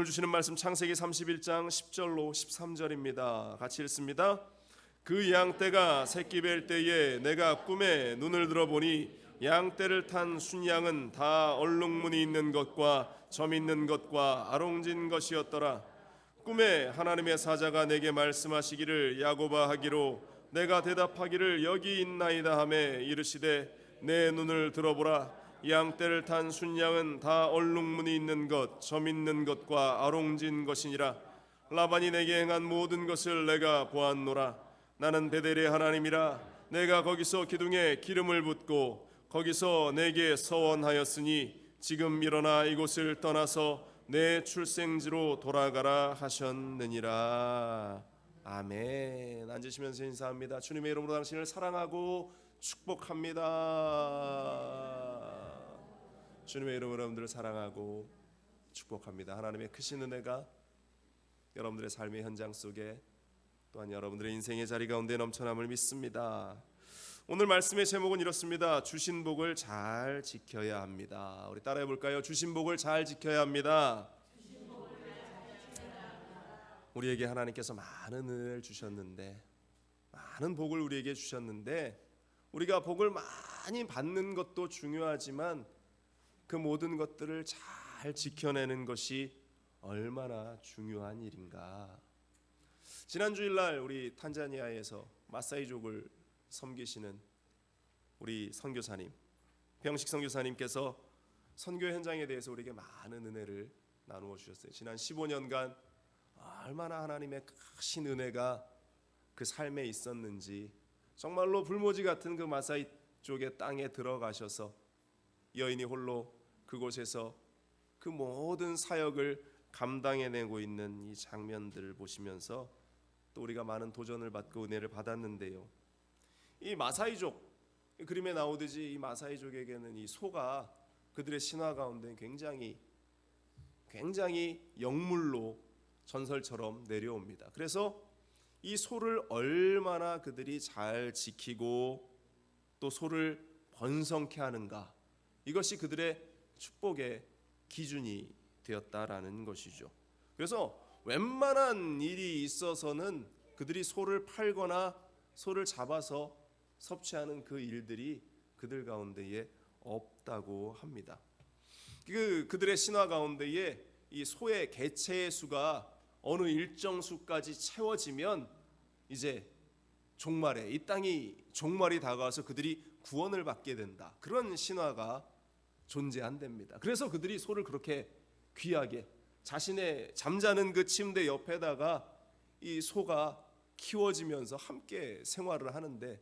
오늘 주시는 말씀 창세기 31장 10절로 13절입니다. 같이 읽습니다. 그 양떼가 새끼 뵐 때에 내가 꿈에 눈을 들어보니 양떼를 탄 순양은 다 얼룩무늬 있는 것과 점 있는 것과 아롱진 것이었더라. 꿈에 하나님의 사자가 내게 말씀하시기를 야곱아 하기로 내가 대답하기를 여기 있나이다 하매 이르시되 내 눈을 들어보라. 양떼를 탄 순양은 다 얼룩무늬 있는 것, 점 있는 것과 아롱진 것이니라. 라반이 내게 행한 모든 것을 내가 보았노라. 나는 베델의 하나님이라. 내가 거기서 기둥에 기름을 붓고 거기서 내게 서원하였으니 지금 일어나 이곳을 떠나서 내 출생지로 돌아가라 하셨느니라. 아멘. 앉으시면서 인사합니다. 주님의 이름으로 당신을 사랑하고 축복합니다. 주님의 이름으로 여러분들을 사랑하고 축복합니다. 하나님의 크신 은혜가 여러분들의 삶의 현장 속에 또한 여러분들의 인생의 자리 가운데 넘쳐남을 믿습니다. 오늘 말씀의 제목은 이렇습니다. 주신 복을 잘 지켜야 합니다. 우리 따라해 볼까요? 주신 복을 잘 지켜야 합니다. 우리에게 하나님께서 많은 은혜를 주셨는데, 많은 복을 우리에게 주셨는데, 우리가 복을 많이 받는 것도 중요하지만 그 모든 것들을 잘 지켜내는 것이 얼마나 중요한 일인가. 지난 주일날 우리 탄자니아에서 마사이족을 섬기시는 우리 선교사님, 병식 선교사님께서 선교 현장에 대해서 우리에게 많은 은혜를 나누어 주셨어요. 지난 15년간 얼마나 하나님의 크신 은혜가 그 삶에 있었는지, 정말로 불모지 같은 그 마사이 쪽의 땅에 들어가셔서 여인이 홀로 그곳에서 그 모든 사역을 감당해내고 있는 이 장면들을 보시면서 또 우리가 많은 도전을 받고 은혜를 받았는데요. 이 마사이족, 그림에 나오듯이 이 마사이족에게는 이 소가 그들의 신화 가운데 굉장히 영물로 전설처럼 내려옵니다. 그래서 이 소를 얼마나 그들이 잘 지키고 또 소를 번성케 하는가, 이것이 그들의 축복의 기준이 되었다라는 것이죠. 그래서 웬만한 일이 있어서는 그들이 소를 팔거나 소를 잡아서 섭취하는 그 일들이 그들 가운데에 없다고 합니다. 그들의 신화 가운데에 이 소의 개체의 수가 어느 일정 수까지 채워지면 이제 종말에, 이 땅이 종말이 다가와서 그들이 구원을 받게 된다, 그런 신화가 존재한답니다. 그래서 그들이 소를 그렇게 귀하게 자신의 잠자는 그 침대 옆에다가 이 소가 키워지면서 함께 생활을 하는데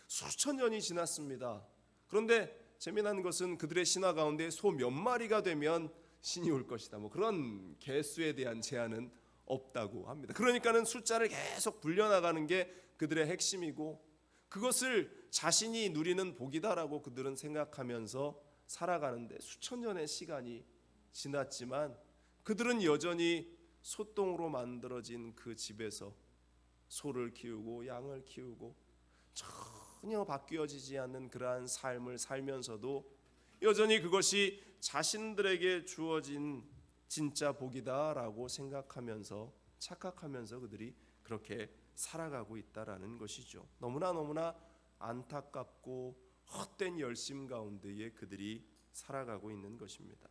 수천 년이 지났습니다. 그런데 재미난 것은 그들의 신화 가운데 소 몇 마리가 되면 신이 올 것이다, 뭐 그런 개수에 대한 제한은 없다고 합니다. 그러니까는 숫자를 계속 불려나가는 게 그들의 핵심이고, 그것을 자신이 누리는 복이다라고 그들은 생각하면서 살아가는데 수천 년의 시간이 지났지만 그들은 여전히 소똥으로 만들어진 그 집에서 소를 키우고 양을 키우고 전혀 바뀌어지지 않는 그러한 삶을 살면서도 여전히 그것이 자신들에게 주어진 진짜 복이다라고 생각하면서, 착각하면서 그들이 그렇게 살아가고 있다라는 것이죠. 너무나 안타깝고 헛된 열심 가운데에 그들이 살아가고 있는 것입니다.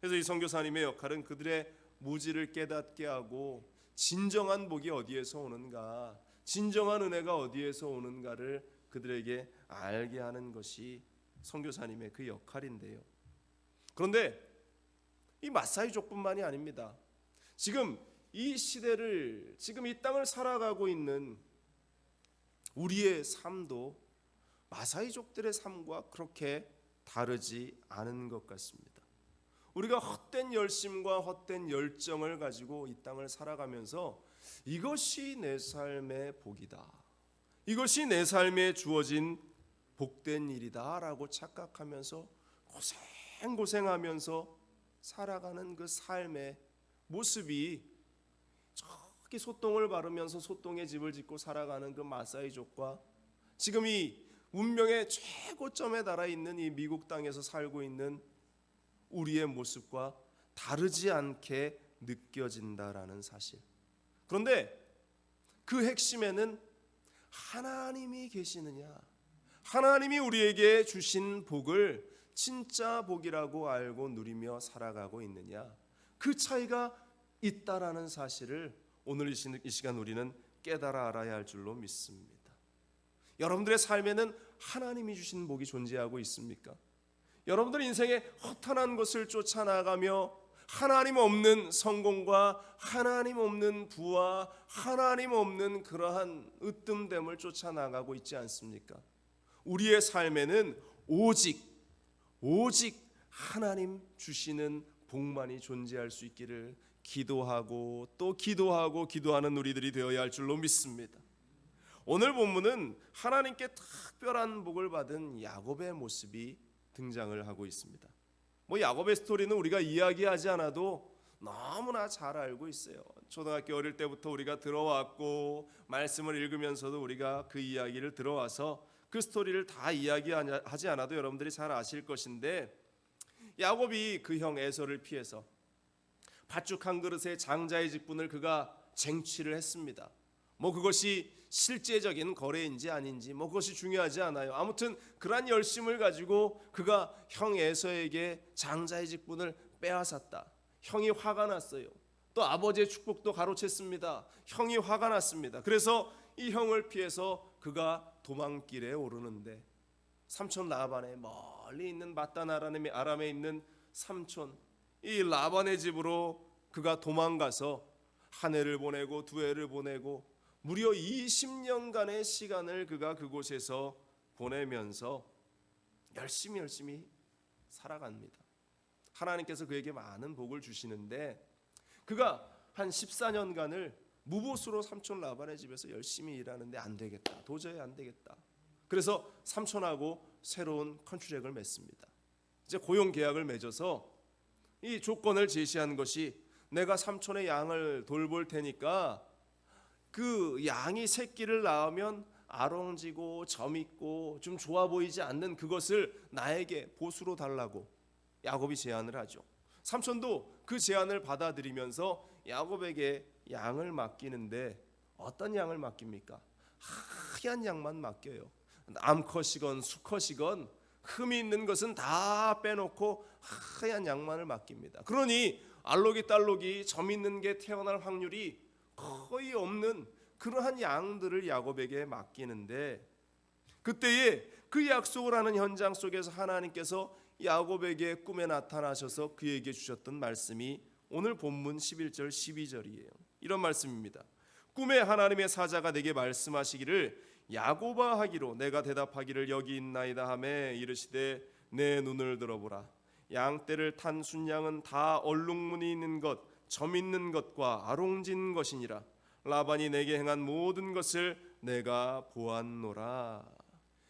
그래서 이 선교사님의 역할은 그들의 무지를 깨닫게 하고 진정한 복이 어디에서 오는가, 진정한 은혜가 어디에서 오는가를 그들에게 알게 하는 것이 선교사님의 그 역할인데요. 그런데 이 마사이족뿐만이 아닙니다. 지금 이 시대를, 지금 이 땅을 살아가고 있는 우리의 삶도 마사이족들의 삶과 그렇게 다르지 않은 것 같습니다. 우리가 헛된 열심과 헛된 열정을 가지고 이 땅을 살아가면서 이것이 내 삶의 복이다, 이것이 내 삶에 주어진 복된 일이다 라고 착각하면서 고생하면서 살아가는 그 삶의 모습이 저기 소똥을 바르면서 소똥의 집을 짓고 살아가는 그 마사이족과 지금 이 운명의 최고점에 달아 있는 이 미국 땅에서 살고 있는 우리의 모습과 다르지 않게 느껴진다라는 사실. 그런데 그 핵심에는 하나님이 계시느냐, 하나님이 우리에게 주신 복을 진짜 복이라고 알고 누리며 살아가고 있느냐, 그 차이가 있다라는 사실을 오늘 이 시간 우리는 깨달아 알아야 할 줄로 믿습니다. 여러분들의 삶에는 하나님이 주신 복이 존재하고 있습니까? 여러분들 인생에 허탄한 것을 쫓아나가며 하나님 없는 성공과 하나님 없는 부와 하나님 없는 그러한 으뜸됨을 쫓아나가고 있지 않습니까? 우리의 삶에는 오직 하나님 주시는 복만이 존재할 수 있기를 기도하고 또 기도하는 우리들이 되어야 할 줄로 믿습니다. 오늘 본문은 하나님께 특별한 복을 받은 야곱의 모습이 등장을 하고 있습니다. 야곱의 스토리는 우리가 이야기하지 않아도 너무나 잘 알고 있어요. 초등학교 어릴 때부터 우리가 들어왔고 말씀을 읽으면서도 우리가 그 이야기를 들어와서 그 스토리를 다 이야기하지 않아도 여러분들이 잘 아실 것인데, 야곱이 그 형 에서를 피해서 팥죽 한 그릇에 장자의 직분을 그가 쟁취를 했습니다. 그것이 실제적인 거래인지 아닌지 그것이 중요하지 않아요. 아무튼 그러한 열심을 가지고 그가 형 에서에게 장자의 직분을 빼앗았다. 형이 화가 났어요. 또 아버지의 축복도 가로챘습니다. 형이 화가 났습니다. 그래서 이 형을 피해서 그가 도망길에 오르는데 삼촌 라반의 멀리 있는 마단 아람에 있는 삼촌 이 라반의 집으로 그가 도망가서 한 해를 보내고 두 해를 보내고 무려 20년간의 시간을 그가 그곳에서 보내면서 열심히 살아갑니다. 하나님께서 그에게 많은 복을 주시는데 그가 한 14년간을 무보수로 삼촌 라반의 집에서 열심히 일하는데 안 되겠다. 도저히 안 되겠다. 그래서 삼촌하고 새로운 컨트랙을 맺습니다. 이제 고용 계약을 맺어서 이 조건을 제시한 것이 내가 삼촌의 양을 돌볼 테니까 그 양이 새끼를 낳으면 아롱지고 점있고 좀 좋아 보이지 않는 그것을 나에게 보수로 달라고 야곱이 제안을 하죠. 삼촌도 그 제안을 받아들이면서 야곱에게 양을 맡기는데 어떤 양을 맡깁니까? 하얀 양만 맡겨요. 암컷이건 수컷이건 흠이 있는 것은 다 빼놓고 하얀 양만을 맡깁니다. 그러니 알록이딸록이 점 있는 게 태어날 확률이 거의 없는 그러한 양들을 야곱에게 맡기는데, 그때에 그 약속을 하는 현장 속에서 하나님께서 야곱에게 꿈에 나타나셔서 그에게 주셨던 말씀이 오늘 본문 11절 12절이에요. 이런 말씀입니다. 꿈에 하나님의 사자가 내게 말씀하시기를 야곱아 하기로 내가 대답하기를 여기 있나이다 하매 이르시되 내 눈을 들어보라. 양떼를 탄 순양은 다 얼룩무늬 있는 것 점 있는 것과 아롱진 것이니라. 라반이 내게 행한 모든 것을 내가 보았노라.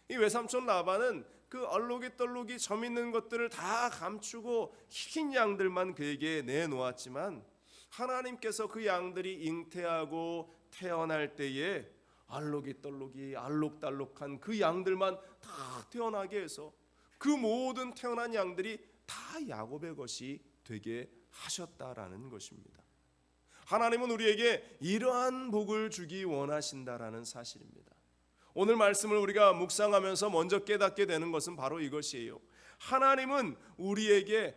이 외삼촌 라반은 그 얼룩이 점 있는 것들을 다 감추고 흰 양들만 그에게 내놓았지만 하나님께서 그 양들이 잉태하고 태어날 때에 알록달록한 그 양들만 다 태어나게 해서 그 모든 태어난 양들이 다 야곱의 것이 되게 하셨다라는 것입니다. 하나님은 우리에게 이러한 복을 주기 원하신다라는 사실입니다. 오늘 말씀을 우리가 묵상하면서 먼저 깨닫게 되는 것은 바로 이것이에요. 하나님은 우리에게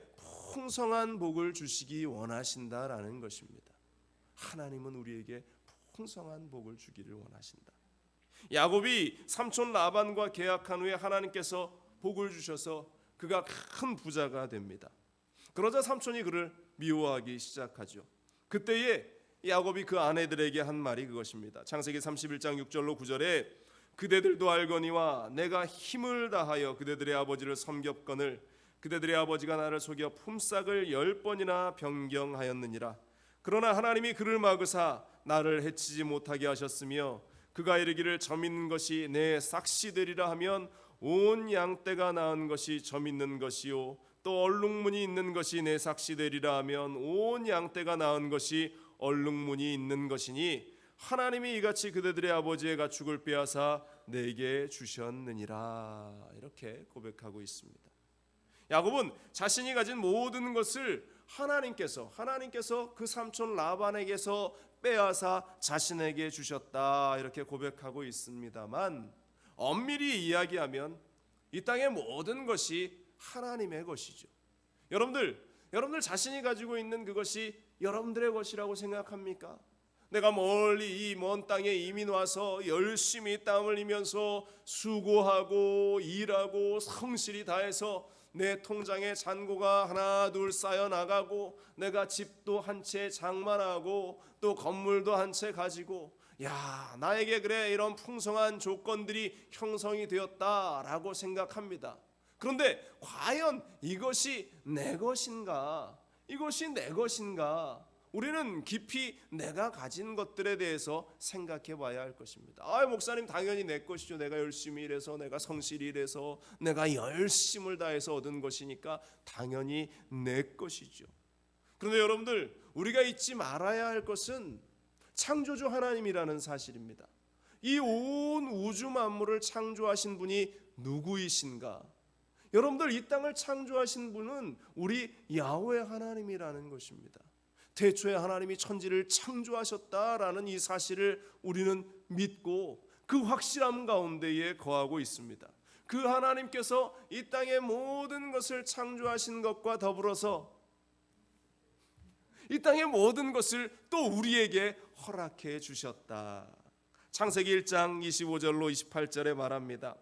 풍성한 복을 주시기 원하신다라는 것입니다. 하나님은 우리에게 풍성한 복을 주기를 원하신다. 야곱이 삼촌 라반과 계약한 후에 하나님께서 복을 주셔서 그가 큰 부자가 됩니다. 그러자 삼촌이 그를 미워하기 시작하죠. 그때에 야곱이 그 아내들에게 한 말이 그것입니다. 창세기 31장 6절로 9절에 그대들도 알거니와 내가 힘을 다하여 그대들의 아버지를 섬겼거늘 그대들의 아버지가 나를 속여 품삯을 10번이나 변경하였느니라. 그러나 하나님이 그를 막으사 나를 해치지 못하게 하셨으며 그가 이르기를 점 있는 것이 내 삭시되리라 하면 온 양떼가 낳은 것이 점 있는 것이요 또 얼룩무늬 있는 것이 내 삭시되리라 하면 온 양떼가 낳은 것이 얼룩무늬 있는 것이니 하나님이 이같이 그대들의 아버지의 가축을 빼앗아 내게 주셨느니라. 이렇게 고백하고 있습니다. 야곱은 자신이 가진 모든 것을 하나님께서 그 삼촌 라반에게서 빼앗아 자신에게 주셨다 이렇게 고백하고 있습니다만, 엄밀히 이야기하면 이 땅의 모든 것이 하나님의 것이죠. 여러분들 자신이 가지고 있는 그것이 여러분들의 것이라고 생각합니까? 내가 멀리 이 먼 땅에 이민 와서 열심히 땀 흘리면서 수고하고 일하고 성실히 다해서 내 통장에 잔고가 하나 둘 쌓여 나가고, 내가 집도 한 채 장만하고 또 건물도 한 채 가지고, 야, 나에게 그래 이런 풍성한 조건들이 형성이 되었다라고 생각합니다. 그런데 과연 이것이 내 것인가? 이것이 내 것인가? 우리는 깊이 내가 가진 것들에 대해서 생각해 봐야 할 것입니다. 목사님, 당연히 내 것이죠. 내가 열심히 일해서, 내가 성실히 일해서, 내가 열심을 다해서 얻은 것이니까 당연히 내 것이죠. 그런데 여러분들, 우리가 잊지 말아야 할 것은 창조주 하나님이라는 사실입니다. 이 온 우주 만물을 창조하신 분이 누구이신가? 여러분들, 이 땅을 창조하신 분은 우리 야훼 하나님이라는 것입니다. 태초에 하나님이 천지를 창조하셨다라는 이 사실을 우리는 믿고 그 확실함 가운데에 거하고 있습니다. 그 하나님께서 이 땅의 모든 것을 창조하신 것과 더불어서 이 땅의 모든 것을 또 우리에게 허락해 주셨다. 창세기 1장 25절로 28절에 말합니다.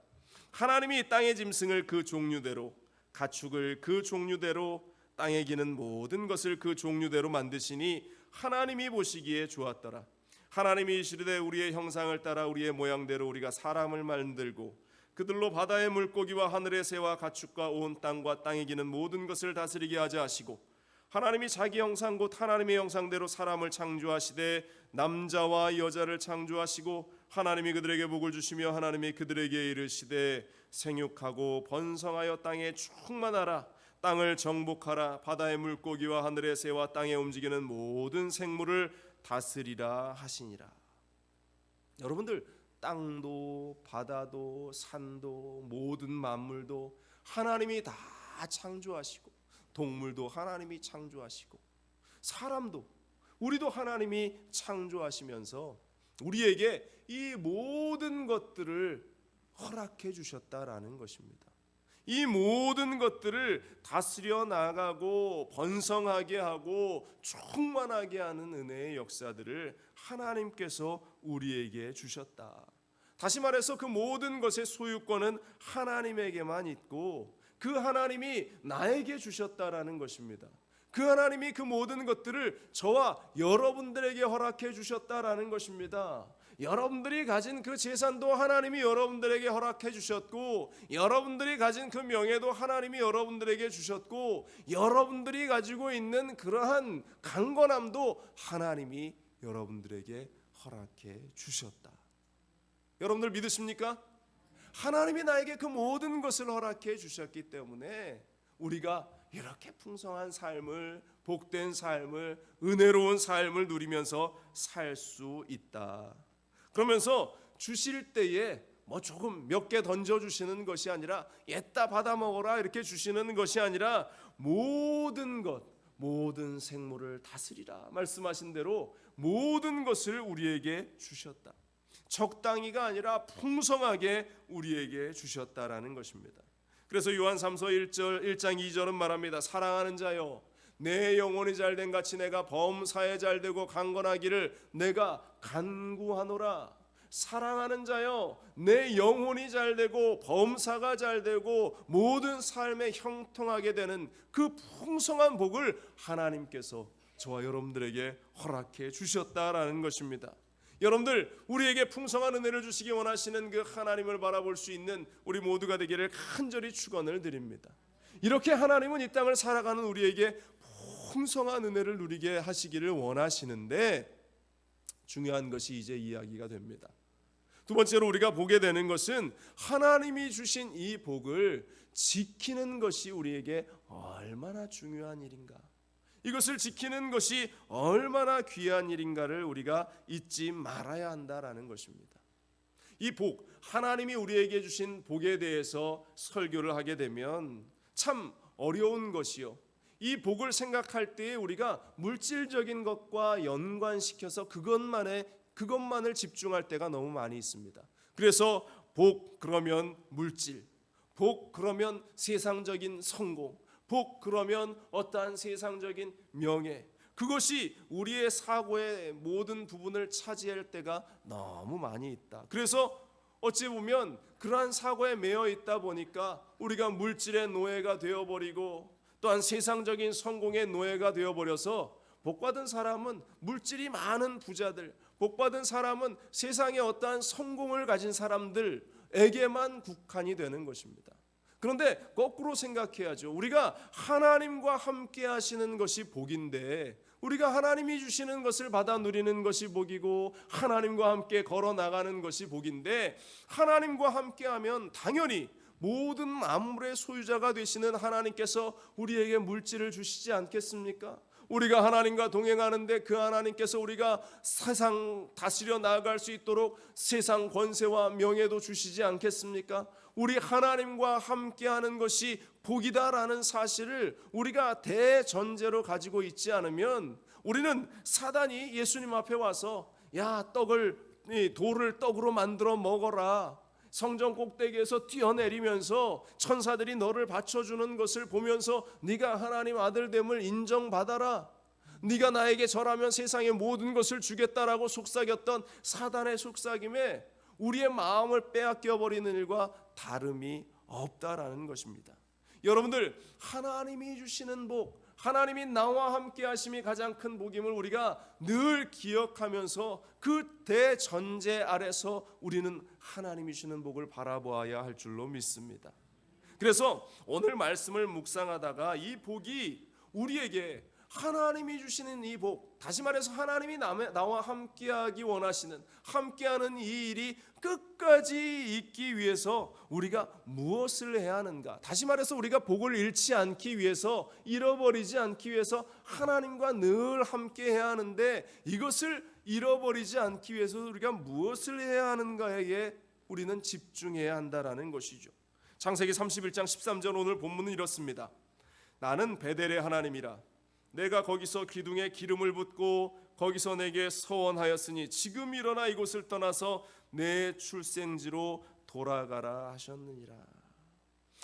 하나님이 이 땅의 짐승을 그 종류대로, 가축을 그 종류대로, 땅에 기는 모든 것을 그 종류대로 만드시니 하나님이 보시기에 좋았더라. 하나님이 이르시되 우리의 형상을 따라 우리의 모양대로 우리가 사람을 만들고 그들로 바다의 물고기와 하늘의 새와 가축과 온 땅과 땅에 기는 모든 것을 다스리게 하자 하시고, 하나님이 자기 형상 곧 하나님의 형상대로 사람을 창조하시되 남자와 여자를 창조하시고, 하나님이 그들에게 복을 주시며 하나님이 그들에게 이르시되 생육하고 번성하여 땅에 충만하라. 땅을 정복하라. 바다의 물고기와 하늘의 새와 땅에 움직이는 모든 생물을 다스리라 하시니라. 여러분들, 땅도 바다도 산도 모든 만물도 하나님이 다 창조하시고, 동물도 하나님이 창조하시고, 사람도 우리도 하나님이 창조하시면서 우리에게 이 모든 것들을 허락해 주셨다라는 것입니다. 이 모든 것들을 다스려 나가고 번성하게 하고 충만하게 하는 은혜의 역사들을 하나님께서 우리에게 주셨다. 다시 말해서 그 모든 것의 소유권은 하나님에게만 있고 그 하나님이 나에게 주셨다라는 것입니다. 그 하나님이 그 모든 것들을 저와 여러분들에게 허락해 주셨다라는 것입니다. 여러분들이 가진 그 재산도 하나님이 여러분들에게 허락해 주셨고, 여러분들이 가진 그 명예도 하나님이 여러분들에게 주셨고, 여러분들이 가지고 있는 그러한 강건함도 하나님이 여러분들에게 허락해 주셨다. 여러분들 믿으십니까? 하나님이 나에게 그 모든 것을 허락해 주셨기 때문에 우리가 이렇게 풍성한 삶을, 복된 삶을, 은혜로운 삶을 누리면서 살 수 있다. 그러면서 주실 때에 조금 몇 개 던져주시는 것이 아니라 옛다 받아 먹어라 이렇게 주시는 것이 아니라 모든 것, 모든 생물을 다스리라 말씀하신 대로 모든 것을 우리에게 주셨다. 적당히가 아니라 풍성하게 우리에게 주셨다라는 것입니다. 그래서 요한 3서 1장 2절은 말합니다. 사랑하는 자여, 내 영혼이 잘된 같이 내가 범사에 잘되고 강건하기를 내가 간구하노라. 사랑하는 자여, 내 영혼이 잘되고 범사가 잘되고 모든 삶에 형통하게 되는 그 풍성한 복을 하나님께서 저와 여러분들에게 허락해 주셨다라는 것입니다. 여러분들, 우리에게 풍성한 은혜를 주시기 원하시는 그 하나님을 바라볼 수 있는 우리 모두가 되기를 간절히 축원을 드립니다. 이렇게 하나님은 이 땅을 살아가는 우리에게 풍성한 은혜를 누리게 하시기를 원하시는데, 중요한 것이 이제 이야기가 됩니다. 두 번째로 우리가 보게 되는 것은 하나님이 주신 이 복을 지키는 것이 우리에게 얼마나 중요한 일인가, 이것을 지키는 것이 얼마나 귀한 일인가를 우리가 잊지 말아야 한다라는 것입니다. 이 복, 하나님이 우리에게 주신 복에 대해서 설교를 하게 되면 참 어려운 것이요. 이 복을 생각할 때에 우리가 물질적인 것과 연관시켜서 그것만을 집중할 때가 너무 많이 있습니다. 그래서 복 그러면 물질, 복 그러면 세상적인 성공, 복 그러면 어떠한 세상적인 명예, 그것이 우리의 사고의 모든 부분을 차지할 때가 너무 많이 있다. 그래서 어찌 보면 그러한 사고에 매여 있다 보니까 우리가 물질의 노예가 되어버리고 또한 세상적인 성공의 노예가 되어버려서 복받은 사람은 물질이 많은 부자들, 복받은 사람은 세상에 어떠한 성공을 가진 사람들에게만 국한이 되는 것입니다. 그런데 거꾸로 생각해야죠. 우리가 하나님과 함께 하시는 것이 복인데, 우리가 하나님이 주시는 것을 받아 누리는 것이 복이고 하나님과 함께 걸어 나가는 것이 복인데, 하나님과 함께하면 당연히 모든 만물의 소유자가 되시는 하나님께서 우리에게 물질을 주시지 않겠습니까? 우리가 하나님과 동행하는데 그 하나님께서 우리가 세상 다스려 나아갈 수 있도록 세상 권세와 명예도 주시지 않겠습니까? 우리 하나님과 함께하는 것이 복이다라는 사실을 우리가 대전제로 가지고 있지 않으면, 우리는 사단이 예수님 앞에 와서 야, 돌을 떡으로 만들어 먹어라, 성전 꼭대기에서 뛰어내리면서 천사들이 너를 받쳐주는 것을 보면서 네가 하나님 아들됨을 인정받아라, 네가 나에게 절하면 세상의 모든 것을 주겠다라고 속삭였던 사단의 속삭임에 우리의 마음을 빼앗겨버리는 일과 다름이 없다라는 것입니다. 여러분들, 하나님이 주시는 복, 하나님이 나와 함께 하심이 가장 큰 복임을 우리가 늘 기억하면서 그 대전제 아래서 우리는 하나님이 주시는 복을 바라보아야 할 줄로 믿습니다. 그래서 오늘 말씀을 묵상하다가 이 복이 우리에게 하나님이 주시는 이 복, 다시 말해서 하나님이 나와 함께하기 원하시는, 함께하는 이 일이 끝까지 있기 위해서 우리가 무엇을 해야 하는가, 다시 말해서 우리가 복을 잃지 않기 위해서, 잃어버리지 않기 위해서 하나님과 늘 함께해야 하는데, 이것을 잃어버리지 않기 위해서 우리가 무엇을 해야 하는가에 우리는 집중해야 한다라는 것이죠. 창세기 31장 13절 오늘 본문은 이렇습니다. 나는 베델의 하나님이라, 내가 거기서 기둥에 기름을 붓고 거기서 내게 서원하였으니 지금 일어나 이곳을 떠나서 내 출생지로 돌아가라 하셨느니라.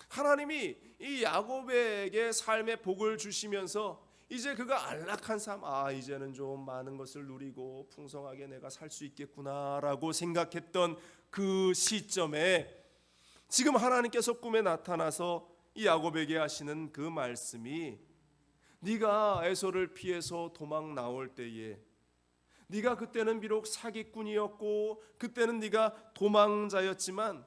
하나님이 이 야곱에게 삶의 복을 주시면서 이제 그가 안락한 삶, 이제는 좀 많은 것을 누리고 풍성하게 내가 살 수 있겠구나라고 생각했던 그 시점에 지금 하나님께서 꿈에 나타나서 이 야곱에게 하시는 그 말씀이, 네가 에서를 피해서 도망 나올 때에, 네가 그때는 비록 사기꾼이었고 그때는 네가 도망자였지만,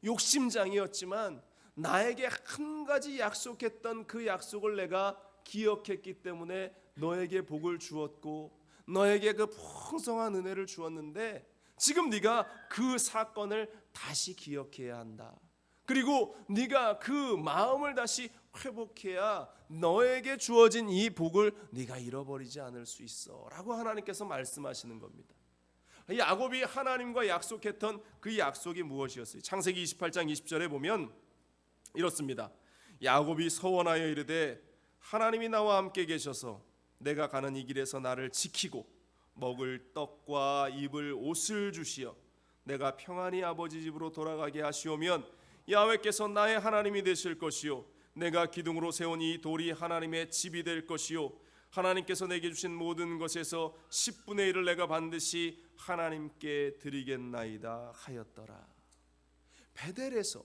욕심장이었지만 나에게 한 가지 약속했던 그 약속을 내가 기억했기 때문에 너에게 복을 주었고 너에게 그 풍성한 은혜를 주었는데, 지금 네가 그 사건을 다시 기억해야 한다. 그리고 네가 그 마음을 다시 회복해야 너에게 주어진 이 복을 네가 잃어버리지 않을 수 있어 라고 하나님께서 말씀하시는 겁니다. 야곱이 하나님과 약속했던 그 약속이 무엇이었어요? 창세기 28장 20절에 보면 이렇습니다. 야곱이 서원하여 이르되 하나님이 나와 함께 계셔서 내가 가는 이 길에서 나를 지키고 먹을 떡과 입을 옷을 주시어 내가 평안히 아버지 집으로 돌아가게 하시오면 야훼께서 나의 하나님이 되실 것이요 내가 기둥으로 세운 이 돌이 하나님의 집이 될 것이요 하나님께서 내게 주신 모든 것에서 10분의 1을 내가 반드시 하나님께 드리겠나이다 하였더라. 베델에서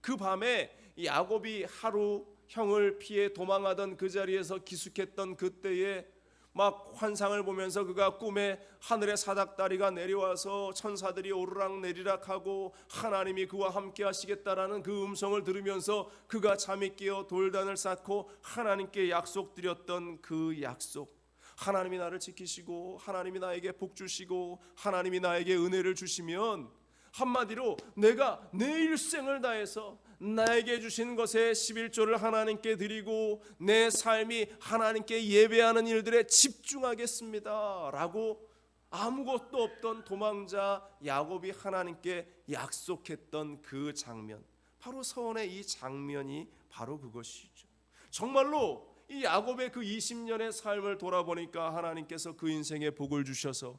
그 밤에 야곱이 하루 형을 피해 도망하던 그 자리에서 기숙했던 그때에 막 환상을 보면서 그가 꿈에 하늘의 사닥다리가 내려와서 천사들이 오르락 내리락 하고 하나님이 그와 함께 하시겠다라는 그 음성을 들으면서 그가 잠이 깨어 돌단을 쌓고 하나님께 약속드렸던 그 약속, 하나님이 나를 지키시고 하나님이 나에게 복 주시고 하나님이 나에게 은혜를 주시면, 한마디로 내가 내 일생을 다해서 나에게 주신 것의 11조를 하나님께 드리고 내 삶이 하나님께 예배하는 일들에 집중하겠습니다 라고 아무것도 없던 도망자 야곱이 하나님께 약속했던 그 장면, 바로 서원의 이 장면이 바로 그것이죠. 정말로 이 야곱의 그 20년의 삶을 돌아보니까 하나님께서 그 인생에 복을 주셔서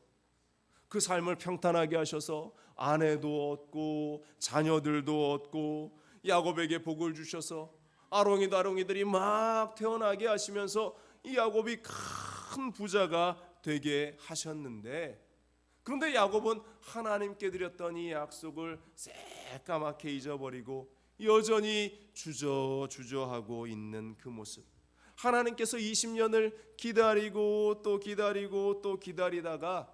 그 삶을 평탄하게 하셔서 아내도 얻고 자녀들도 얻고 야곱에게 복을 주셔서 아롱이들이 막 태어나게 하시면서 이 야곱이 큰 부자가 되게 하셨는데, 그런데 야곱은 하나님께 드렸던 이 약속을 새까맣게 잊어버리고 여전히 주저하고 있는 그 모습. 하나님께서 20년을 기다리고 또 기다리고 또 기다리다가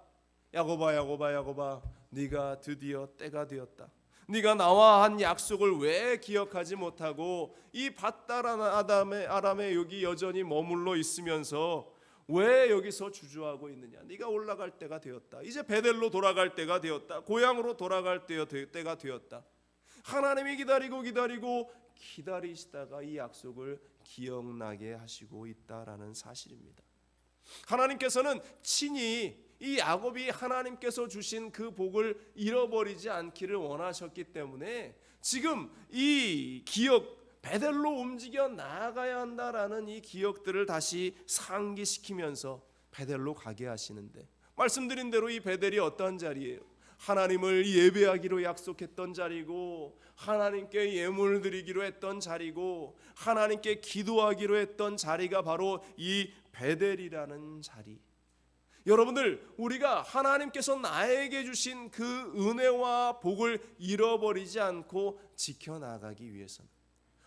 야곱아 네가 드디어 때가 되었다. 네가 나와 한 약속을 왜 기억하지 못하고 이 밧다란 아람에 여기 여전히 머물러 있으면서 왜 여기서 주저하고 있느냐. 네가 올라갈 때가 되었다. 이제 베델로 돌아갈 때가 되었다. 고향으로 돌아갈 때가 되었다. 하나님이 기다리시다가 이 약속을 기억나게 하시고 있다라는 사실입니다. 하나님께서는 친히 이 야곱이 하나님께서 주신 그 복을 잃어버리지 않기를 원하셨기 때문에 지금 이 기억, 베델로 움직여 나아가야 한다라는 이 기억들을 다시 상기시키면서 베델로 가게 하시는데, 말씀드린 대로 이 베델이 어떤 자리예요? 하나님을 예배하기로 약속했던 자리고, 하나님께 예물을 드리기로 했던 자리고, 하나님께 기도하기로 했던 자리가 바로 이 베델이라는 자리. 여러분들, 우리가 하나님께서 나에게 주신 그 은혜와 복을 잃어버리지 않고 지켜나가기 위해서는,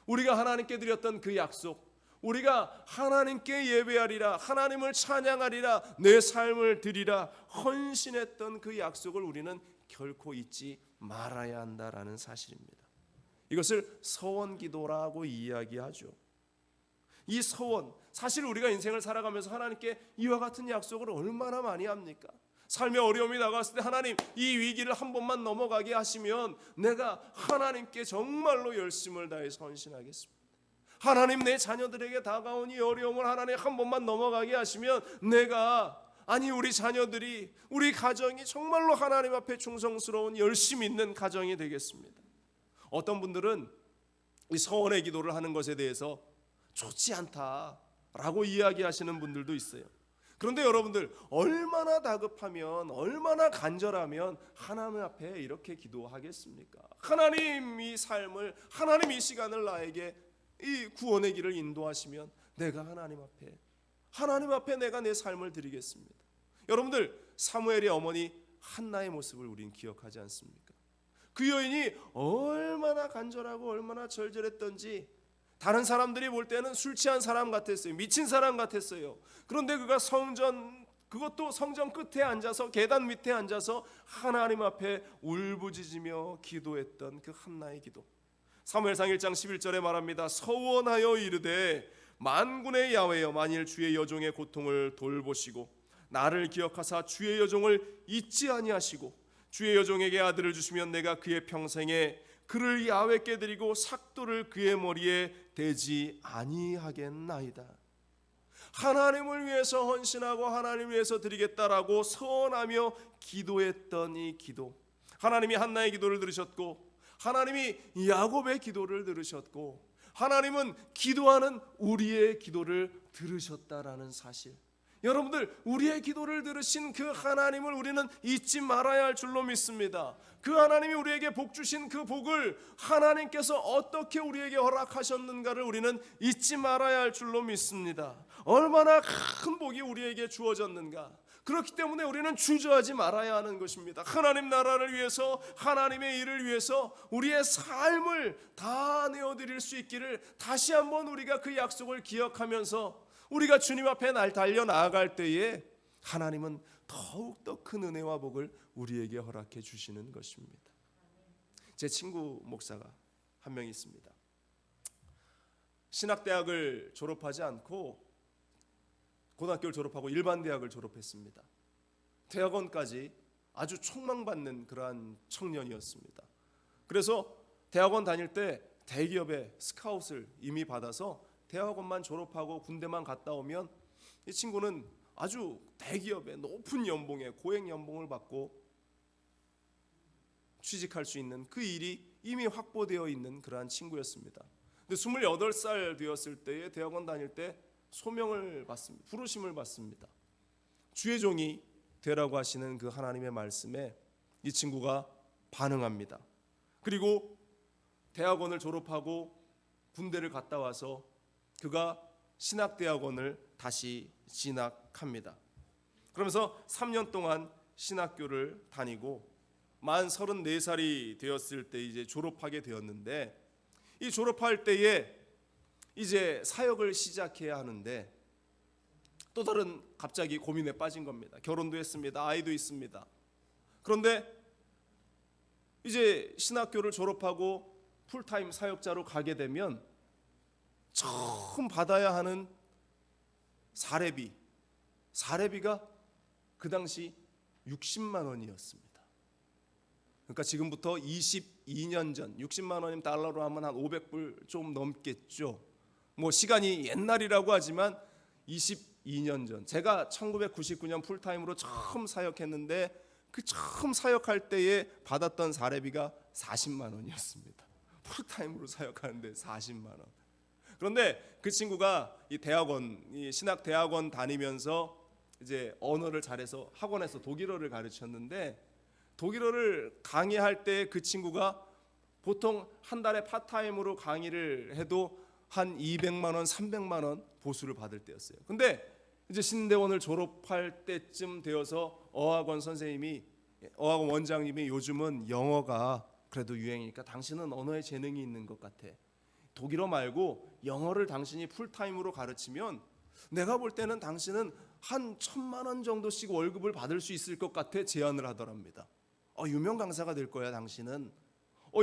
우리가 하나님께 드렸던 그 약속, 우리가 하나님께 예배하리라, 하나님을 찬양하리라, 내 삶을 드리라 헌신했던 그 약속을 우리는 결코 잊지 말아야 한다라는 사실입니다. 이것을 서원기도라고 이야기하죠. 이 서원, 사실 우리가 인생을 살아가면서 하나님께 이와 같은 약속을 얼마나 많이 합니까? 삶의 어려움이 다가왔을 때 하나님, 이 위기를 한 번만 넘어가게 하시면 내가 하나님께 정말로 열심을 다해서 헌신하겠습니다. 하나님, 내 자녀들에게 다가온 이 어려움을 하나님 한 번만 넘어가게 하시면 내가, 아니 우리 자녀들이, 우리 가정이 정말로 하나님 앞에 충성스러운 열심 있는 가정이 되겠습니다. 어떤 분들은 이 서원의 기도를 하는 것에 대해서 좋지 않다라고 이야기하시는 분들도 있어요. 그런데 여러분들, 얼마나 다급하면, 얼마나 간절하면 하나님 앞에 이렇게 기도하겠습니까? 하나님 이 삶을, 하나님 이 시간을 나에게 이 구원의 길을 인도하시면 내가 하나님 앞에 내가 내 삶을 드리겠습니다. 여러분들, 사무엘의 어머니 한나의 모습을 우리는 기억하지 않습니까? 그 여인이 얼마나 간절하고 얼마나 절절했던지, 다른 사람들이 볼 때는 술 취한 사람 같았어요. 미친 사람 같았어요. 그런데 그가 그것도 성전 끝에 앉아서, 계단 밑에 앉아서 하나님 앞에 울부짖으며 기도했던 그 한나의 기도. 사무엘상 1장 11절에 말합니다. 서원하여 이르되 만군의 야훼여, 만일 주의 여종의 고통을 돌보시고 나를 기억하사 주의 여종을 잊지 아니하시고 주의 여종에게 아들을 주시면 내가 그의 평생에 그를 야훼께 드리고 삭도를 그의 머리에 대지 아니하겠나이다. 하나님을 위해서 헌신하고 하나님을 위해서 드리겠다라고 서원하며 기도했던 이 기도, 하나님이 한나의 기도를 들으셨고, 하나님이 야곱의 기도를 들으셨고, 하나님은 기도하는 우리의 기도를 들으셨다라는 사실. 여러분들, 우리의 기도를 들으신 그 하나님을 우리는 잊지 말아야 할 줄로 믿습니다. 그 하나님이 우리에게 복 주신 그 복을 하나님께서 어떻게 우리에게 허락하셨는가를 우리는 잊지 말아야 할 줄로 믿습니다. 얼마나 큰 복이 우리에게 주어졌는가. 그렇기 때문에 우리는 주저하지 말아야 하는 것입니다. 하나님 나라를 위해서, 하나님의 일을 위해서 우리의 삶을 다 내어드릴 수 있기를 다시 한번 우리가 그 약속을 기억하면서 우리가 주님 앞에 날 달려나아갈 때에 하나님은 더욱더 큰 은혜와 복을 우리에게 허락해 주시는 것입니다. 제 친구 목사가 한 명 있습니다. 신학대학을 졸업하지 않고 고등학교를 졸업하고 일반 대학을 졸업했습니다. 대학원까지 아주 촉망받는 그러한 청년이었습니다. 그래서 대학원 다닐 때 대기업의 스카웃을 이미 받아서 대학원만 졸업하고 군대만 갔다 오면 이 친구는 아주 대기업의 높은 연봉에 고액 연봉을 받고 취직할 수 있는 그 일이 이미 확보되어 있는 그러한 친구였습니다. 근데 28살 되었을 때에 대학원 다닐 때 소명을 받습니다. 부르심을 받습니다. 주의 종이 되라고 하시는 그 하나님의 말씀에 이 친구가 반응합니다. 그리고 대학원을 졸업하고 군대를 갔다 와서 그가 신학대학원을 다시 진학합니다. 그러면서 3년 동안 신학교를 다니고 만 34살이 되었을 때 이제 졸업하게 되었는데, 이 졸업할 때에 이제 사역을 시작해야 하는데 또 다른 갑자기 고민에 빠진 겁니다. 결혼도 했습니다. 아이도 있습니다. 그런데 이제 신학교를 졸업하고 풀타임 사역자로 가게 되면 처음 받아야 하는 사례비가 그 당시 60만 원이었습니다. 그러니까 지금부터 22년 전 60만 원이면 달러로 하면 한 500불 좀 넘겠죠. 뭐 시간이 옛날이라고 하지만 22년 전, 제가 1999년 풀타임으로 처음 사역했는데 그 처음 사역할 때에 받았던 사례비가 40만 원이었습니다. 풀타임으로 사역하는데 40만 원. 그런데 그 친구가 이 신학 대학원 다니면서 이제 언어를 잘해서 학원에서 독일어를 가르쳤는데, 독일어를 강의할 때 그 친구가 보통 한 달에 파타임으로 강의를 해도 한 200만 원, 300만 원 보수를 받을 때였어요. 근데 이제 신대원을 졸업할 때쯤 되어서 어학원 원장님이 요즘은 영어가 그래도 유행이니까 당신은 언어에 재능이 있는 것 같아. 독일어 말고 영어를 당신이 풀타임으로 가르치면 내가 볼 때는 당신은 한 1,000만 원 정도씩 월급을 받을 수 있을 것 같아 제안을 하더랍니다. 유명 강사가 될 거야 당신은.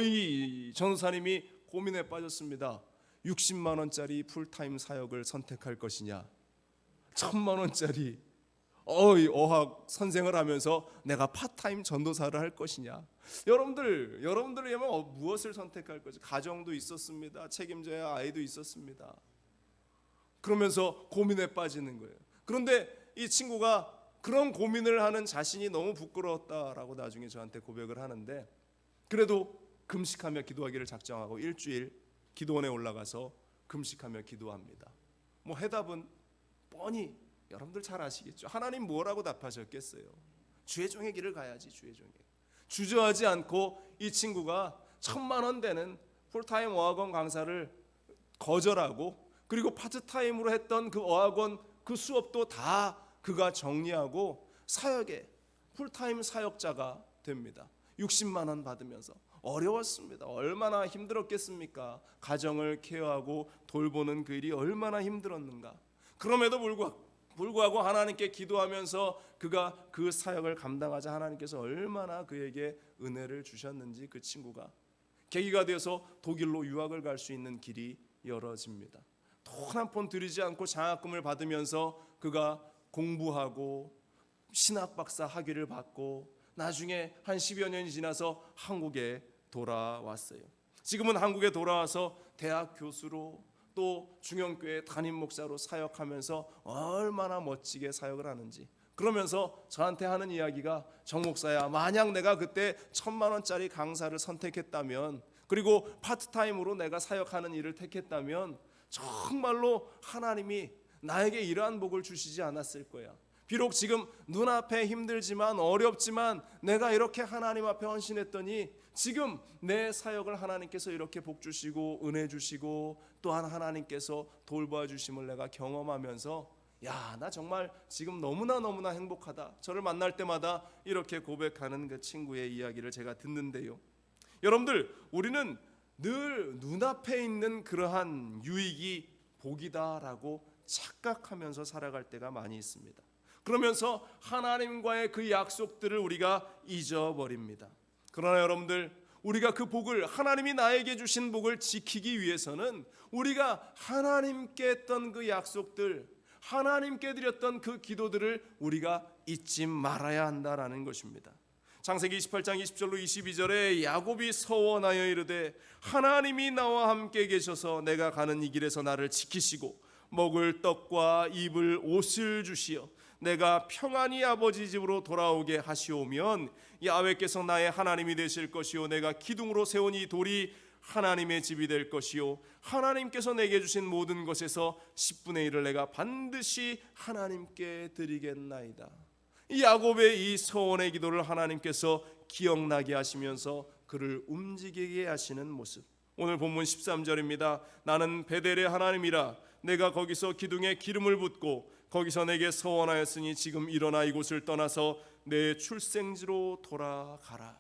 이 전도사님이 고민에 빠졌습니다. 60만 원짜리 풀타임 사역을 선택할 것이냐, 1,000만 원짜리 어학 선생을 하면서 내가 파타임 전도사를 할 것이냐. 여러분들이라면 무엇을 선택할 거지? 가정도 있었습니다. 책임져야 아이도 있었습니다. 그러면서 고민에 빠지는 거예요. 그런데 이 친구가 그런 고민을 하는 자신이 너무 부끄러웠다라고 나중에 저한테 고백을 하는데, 그래도 금식하며 기도하기를 작정하고 일주일 기도원에 올라가서 금식하며 기도합니다. 뭐 해답은 뻔히 여러분들 잘 아시겠죠. 하나님 뭐라고 답하셨겠어요? 주의 종의 길을 가야지. 주의 종의. 주저하지 않고 이 친구가 1,000만 원 되는 풀타임 어학원 강사를 거절하고, 그리고 파트타임으로 했던 그 어학원 그 수업도 다 그가 정리하고 사역에 풀타임 사역자가 됩니다. 60만 원 받으면서. 어려웠습니다. 얼마나 힘들었겠습니까? 가정을 케어하고 돌보는 그 일이 얼마나 힘들었는가. 그럼에도 불구하고 하나님께 기도하면서 그가 그 사역을 감당하자 하나님께서 얼마나 그에게 은혜를 주셨는지 그 친구가 계기가 되어서 독일로 유학을 갈 수 있는 길이 열어집니다. 돈 한 푼 들이지 않고 장학금을 받으면서 그가 공부하고 신학 박사 학위를 받고 나중에 한 10여 년이 지나서 한국에 돌아왔어요. 지금은 한국에 돌아와서 대학 교수로 또 중형교회 담임 목사로 사역하면서 얼마나 멋지게 사역을 하는지. 그러면서 저한테 하는 이야기가, 정 목사야, 만약 내가 그때 1,000만 원짜리 강사를 선택했다면, 그리고 파트타임으로 내가 사역하는 일을 택했다면 정말로 하나님이 나에게 이러한 복을 주시지 않았을 거야. 비록 지금 눈앞에 힘들지만 어렵지만 내가 이렇게 하나님 앞에 헌신했더니 지금 내 사역을 하나님께서 이렇게 복 주시고 은혜 주시고 또한 하나님께서 돌봐 주심을 내가 경험하면서, 야, 나 정말 지금 너무나 행복하다. 저를 만날 때마다 이렇게 고백하는 그 친구의 이야기를 제가 듣는데요. 여러분들, 우리는 늘 눈앞에 있는 그러한 유익이 복이다라고 착각하면서 살아갈 때가 많이 있습니다. 그러면서 하나님과의 그 약속들을 우리가 잊어버립니다. 그러나 여러분들, 우리가 그 복을, 하나님이 나에게 주신 복을 지키기 위해서는 우리가 하나님께 했던 그 약속들, 하나님께 드렸던 그 기도들을 우리가 잊지 말아야 한다라는 것입니다. 창세기 28장 20절로 22절에 야곱이 서원하여 이르되 하나님이 나와 함께 계셔서 내가 가는 이 길에서 나를 지키시고 먹을 떡과 입을 옷을 주시어 내가 평안히 아버지 집으로 돌아오게 하시오면 야훼께서 나의 하나님이 되실 것이요 내가 기둥으로 세운 이 돌이 하나님의 집이 될 것이요 하나님께서 내게 주신 모든 것에서 10분의 1을 내가 반드시 하나님께 드리겠나이다. 이 야곱의 이 서원의 기도를 하나님께서 기억나게 하시면서 그를 움직이게 하시는 모습, 오늘 본문 13절입니다. 나는 베델의 하나님이라 내가 거기서 기둥에 기름을 붓고 거기서 내게 서원하였으니 지금 일어나 이곳을 떠나서 내 출생지로 돌아가라.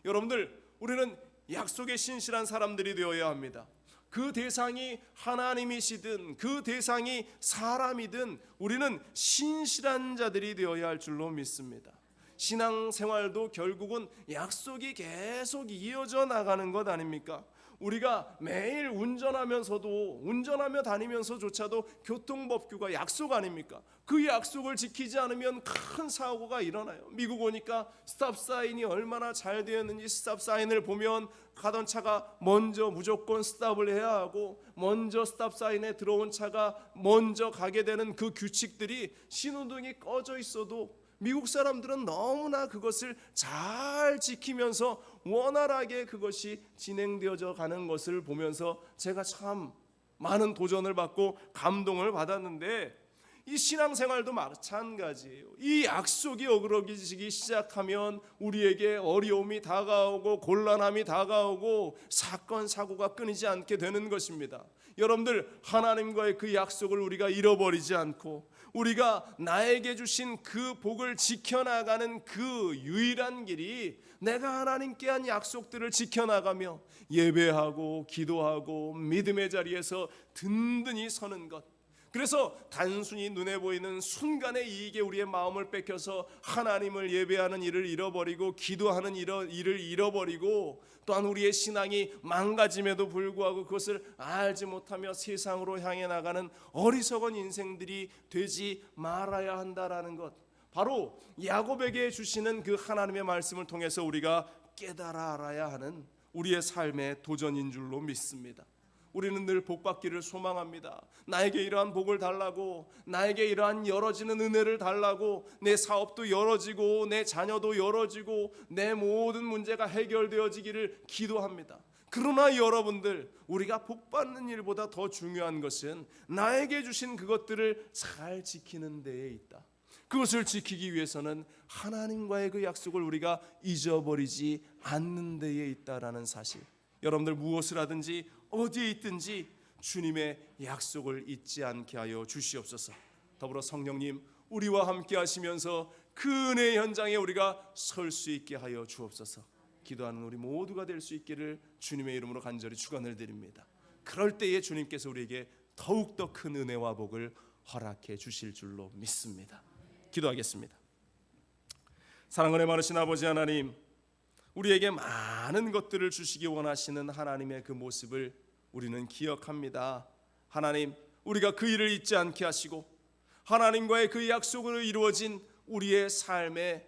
여러분들, 우리는 약속에 신실한 사람들이 되어야 합니다. 그 대상이 하나님이시든 그 대상이 사람이든 우리는 신실한 자들이 되어야 할 줄로 믿습니다. 신앙생활도 결국은 약속이 계속 이어져 나가는 것 아닙니까? 우리가 매일 운전하며 다니면서조차도 교통법규가 약속 아닙니까? 그 약속을 지키지 않으면 큰 사고가 일어나요. 미국 오니까 스탑사인이 얼마나 잘 되었는지, 스탑사인을 보면 가던 차가 먼저 무조건 스탑을 해야 하고, 먼저 스탑사인에 들어온 차가 먼저 가게 되는 그 규칙들이 신호등이 꺼져 있어도 미국 사람들은 너무나 그것을 잘 지키면서 원활하게 그것이 진행되어져 가는 것을 보면서 제가 참 많은 도전을 받고 감동을 받았는데, 이 신앙생활도 마찬가지예요. 이 약속이 어그러지기 시작하면 우리에게 어려움이 다가오고 곤란함이 다가오고 사건 사고가 끊이지 않게 되는 것입니다. 여러분들, 하나님과의 그 약속을 우리가 잃어버리지 않고 우리가 나에게 주신 그 복을 지켜나가는 그 유일한 길이 내가 하나님께 한 약속들을 지켜나가며 예배하고 기도하고 믿음의 자리에서 든든히 서는 것. 그래서 단순히 눈에 보이는 순간의 이익에 우리의 마음을 뺏겨서 하나님을 예배하는 일을 잃어버리고 기도하는 일을 잃어버리고, 또한 우리의 신앙이 망가짐에도 불구하고 그것을 알지 못하며 세상으로 향해 나가는 어리석은 인생들이 되지 말아야 한다라는 것, 바로 야곱에게 주시는 그 하나님의 말씀을 통해서 우리가 깨달아 알아야 하는 우리의 삶의 도전인 줄로 믿습니다. 우리는 늘 복받기를 소망합니다. 나에게 이러한 복을 달라고, 나에게 이러한 열어지는 은혜를 달라고, 내 사업도 열어지고 내 자녀도 열어지고 내 모든 문제가 해결되어지기를 기도합니다. 그러나 여러분들, 우리가 복받는 일보다 더 중요한 것은 나에게 주신 그것들을 잘 지키는 데에 있다. 그것을 지키기 위해서는 하나님과의 그 약속을 우리가 잊어버리지 않는 데에 있다라는 사실, 여러분들 무엇을 하든지 어디에 있든지 주님의 약속을 잊지 않게 하여 주시옵소서. 더불어 성령님, 우리와 함께 하시면서 그 은혜의 현장에 우리가 설 수 있게 하여 주옵소서. 기도하는 우리 모두가 될 수 있기를 주님의 이름으로 간절히 축원을 드립니다. 그럴 때에 주님께서 우리에게 더욱더 큰 은혜와 복을 허락해 주실 줄로 믿습니다. 기도하겠습니다. 사랑은혜 많으신 아버지 하나님, 우리에게 많은 것들을 주시기 원하시는 하나님의 그 모습을 우리는 기억합니다. 하나님, 우리가 그 일을 잊지 않게 하시고 하나님과의 그 약속으로 이루어진 우리의 삶에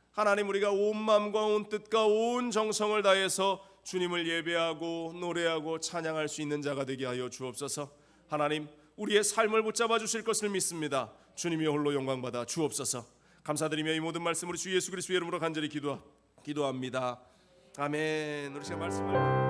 하나님, 우리가 온 마음과 온 뜻과 온 정성을 다해서 주님을 예배하고 노래하고 찬양할 수 있는 자가 되게 하여 주옵소서. 하나님, 우리의 삶을 붙잡아 주실 것을 믿습니다. 주님이 홀로 영광받아 주옵소서. 감사드리며 이 모든 말씀으로 주 예수 그리스도의 이름으로 간절히 기도합니다. 아멘. 우리 시간 말씀을